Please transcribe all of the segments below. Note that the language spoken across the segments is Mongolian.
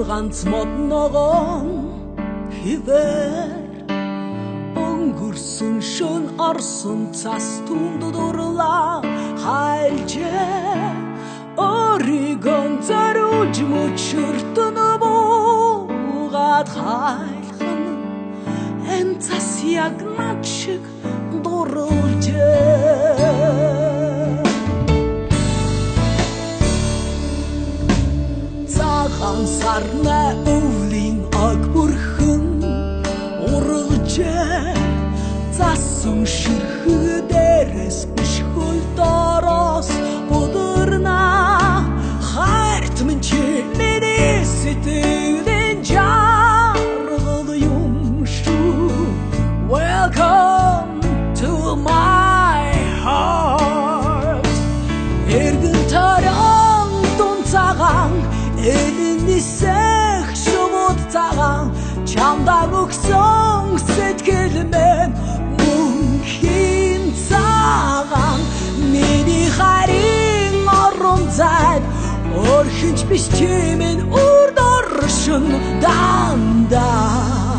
ганц модногоон хിവэр өнгөрсөн шөн орсон цас түнд дурлаа хайлжээ өөрийгөө зориулж мөчөртөн буугаад хайлхан энэ цас яг над шиг дурлжээ Сарна өвлийн аг бүрхэн уралжээ засан ширхэг дээрээс бишхүүл дороос будурна хайрт минь чи миний сэтгэлийн жаргал юм шүү Welcome to my heart эргэн таран тун цагаан Элнисэх шувууд цагаан чамдаа өгсөн сэтгэл мэн мөнхийн цагаан миний харин орон зайд орхинч биш чимэн үрд оршин дандаа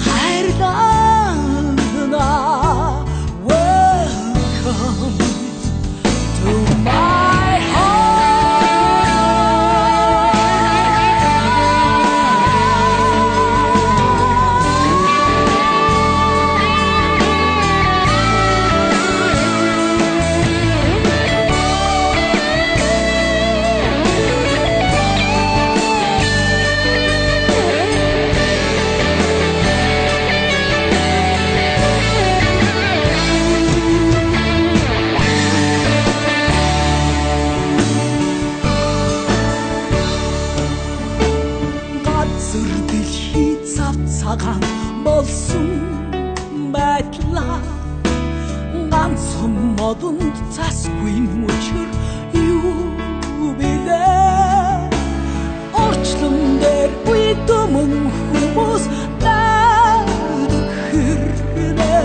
хайрлана Welcome to my heart цагаан болсон байтлаа ганцхан модонд цасгүй мөчөр юу билээ орчлон дээр үедэмэн хүмүүс хэрнэ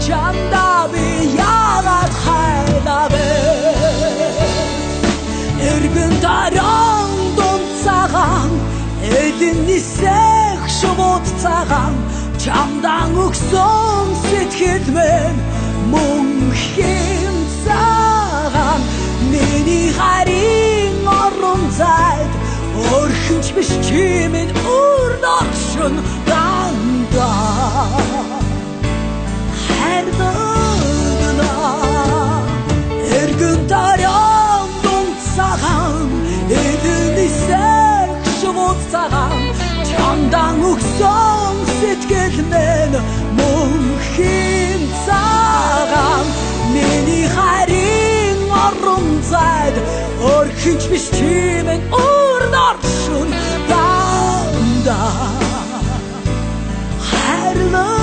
чамдаа би яагаад хайлавэ эргэн таран дунд цагаан элнисэх шувууд цагаан чамдаа өгсөн сэтгэл мэн мөнхийн цагаан миний харин орон зайд орхинч биш чимэн үрд оршин дандаа хайрлана эргэн таран дунд цагаан элнисэх шувууд цагаан чамдаа өгсөн сэтгэл мэн мөнхийн цагаан миний харин орон зайд орхинч биш чимэн үрд оршин дандаа хайрлана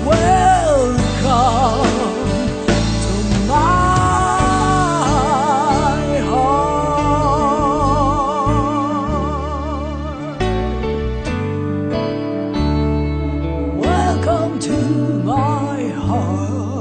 Welcome to my heart Welcome to my heart